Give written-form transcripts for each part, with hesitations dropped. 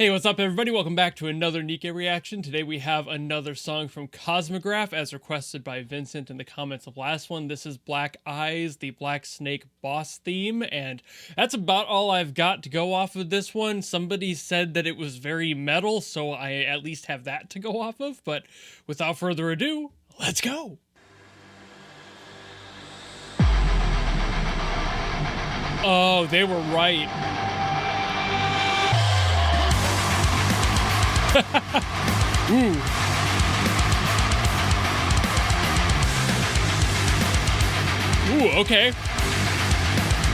Hey, what's up everybody? Welcome back to another NIKKE reaction. Today we have another song from Cosmograph as requested by Vincent in the comments of last one. This is Black Eyes, the Black Snake boss theme, and that's about all I've got to go off of this one. Somebody said that it was very metal, so I at least have that to go off of, but without further ado, let's go! Oh, they were right. Ooh. Ooh, okay.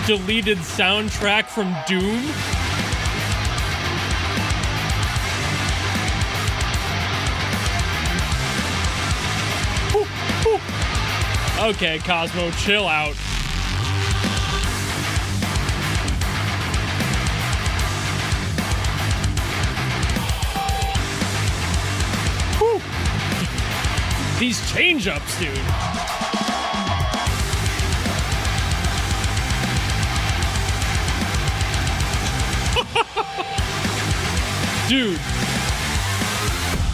Deleted soundtrack from Doom. Ooh, ooh. Okay, Cosmo, chill out. These change-ups, dude. Dude.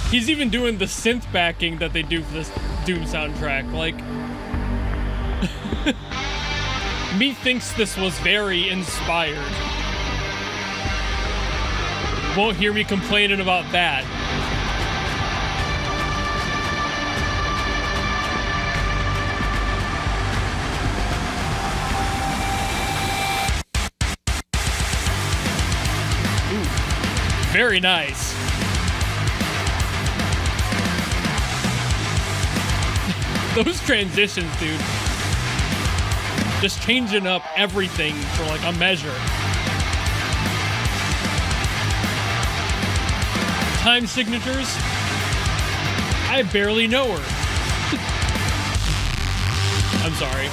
He's even doing the synth backing that they do for this Doom soundtrack. Like, me thinks this was very inspired. Won't hear me complaining about that. Very nice. Those transitions, dude. Just changing up everything for like a measure. Time signatures. I barely know her. I'm sorry.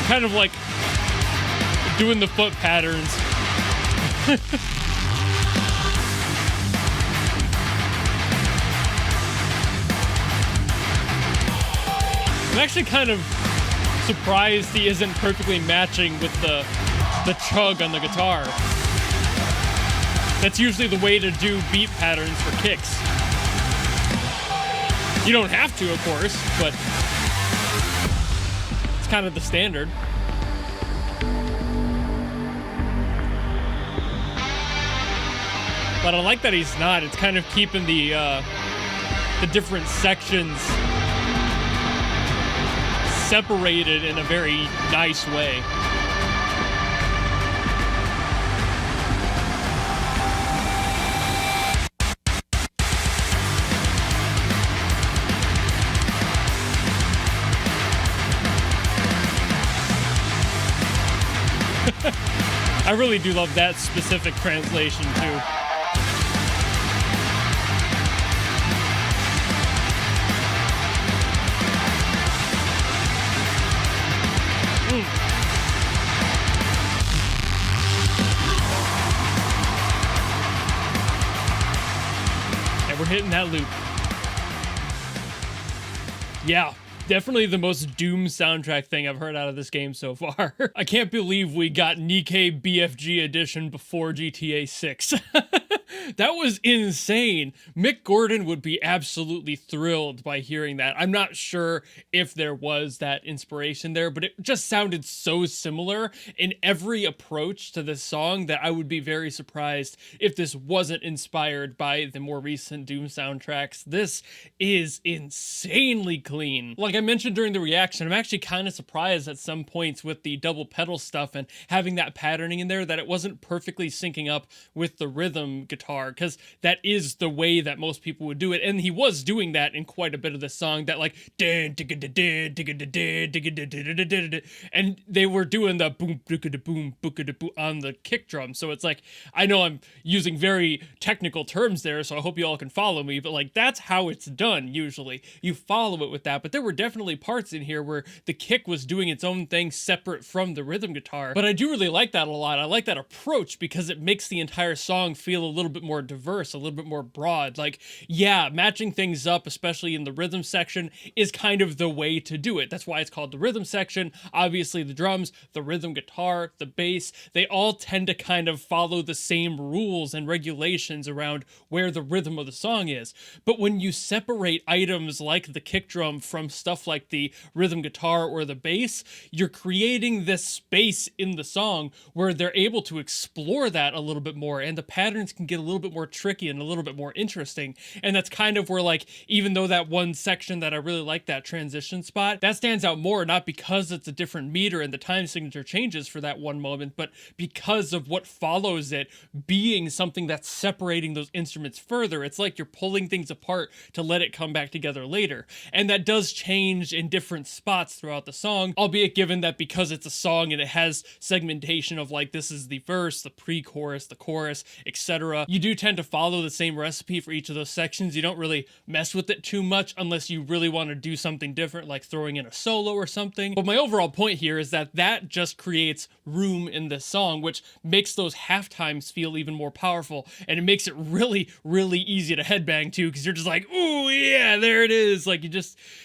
Kind of like doing the foot patterns. I'm actually kind of surprised he isn't perfectly matching with the chug on the guitar. That's usually the way to do beat patterns for kicks. You don't have to, of course, but it's kind of the standard. But I like that he's not. It's kind of keeping the different sections separated in a very nice way. I really do love that specific translation too. And we're hitting that loop. Yeah. Definitely the most Doom soundtrack thing I've heard out of this game so far. I can't believe we got NIKKE BFG edition before GTA 6. That was insane. Mick Gordon would be absolutely thrilled by hearing that. I'm not sure if there was that inspiration there, but it just sounded so similar in every approach to this song that I would be very surprised if this wasn't inspired by the more recent Doom soundtracks. This is insanely clean. Like I mentioned during the reaction, I'm actually kind of surprised at some points with the double pedal stuff and having that patterning in there that it wasn't perfectly syncing up with the rhythm guitar guitar, because that is the way that most people would do it. And he was doing that in quite a bit of this song, that like, and they were doing the boom, boom on the kick drum. So it's like, I know I'm using very technical terms there, so I hope you all can follow me, but like, that's how it's done usually. You follow it with that, but there were definitely parts in here where the kick was doing its own thing separate from the rhythm guitar. But I do really like that a lot. I like that approach because it makes the entire song feel a little bit more diverse, a little bit more broad. Like, yeah, matching things up, especially in the rhythm section, is kind of the way to do it. That's why it's called the rhythm section. Obviously, the drums, the rhythm guitar, the bass, they all tend to kind of follow the same rules and regulations around where the rhythm of the song is. But when you separate items like the kick drum from stuff like the rhythm guitar or the bass, you're creating this space in the song where they're able to explore that a little bit more, and the patterns can get a little bit more tricky and a little bit more interesting. And that's kind of where, like, even though that one section that I really like, that transition spot, that stands out more, not because it's a different meter and the time signature changes for that one moment, but because of what follows it being something that's separating those instruments further. It's like you're pulling things apart to let it come back together later. And that does change in different spots throughout the song, albeit given that because it's a song and it has segmentation of like, this is the verse, the pre-chorus, the chorus, etc. You do tend to follow the same recipe for each of those sections. You don't really mess with it too much unless you really want to do something different, like throwing in a solo or something. But my overall point here is that that just creates room in this song, which makes those half times feel even more powerful, and it makes it really, really easy to headbang to, because you're just like, ooh, yeah, there it is. Like,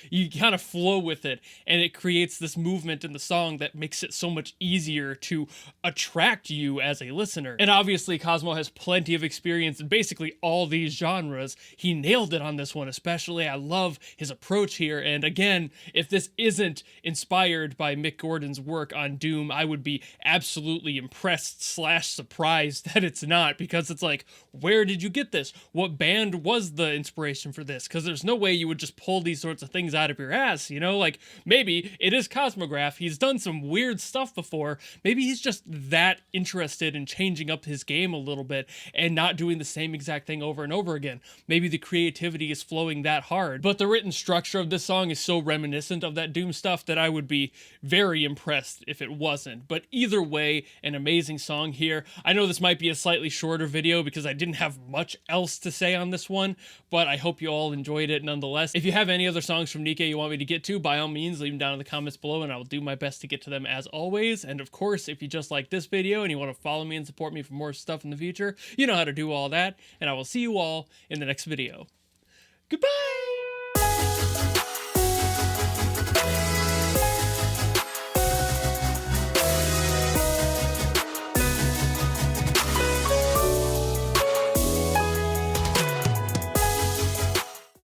you kind of flow with it, and it creates this movement in the song that makes it so much easier to attract you as a listener. And obviously Cosmo has plenty of experience in basically all these genres. He nailed it on this one especially. I love his approach here, and again, if this isn't inspired by Mick Gordon's work on Doom, I would be absolutely impressed / surprised that it's not, because it's like, where did you get this? What band was the inspiration for this? Because there's no way you would just pull these sorts of things out of your ass, you know? Like, maybe it is Cosmograph, he's done some weird stuff before, maybe he's just that interested in changing up his game a little bit and not doing the same exact thing over and over again. Maybe the creativity is flowing that hard, but the written structure of this song is so reminiscent of that Doom stuff that I would be very impressed if it wasn't. But either way, an amazing song here. I know this might be a slightly shorter video because I didn't have much else to say on this one, but I hope you all enjoyed it nonetheless. If you have any other songs from NIKKE you want me to get to, by all means, leave them down in the comments below and I will do my best to get to them as always. And of course, if you just like this video and you want to follow me and support me for more stuff in the future, you know how to do all that, and I will see you all in the next video. Goodbye!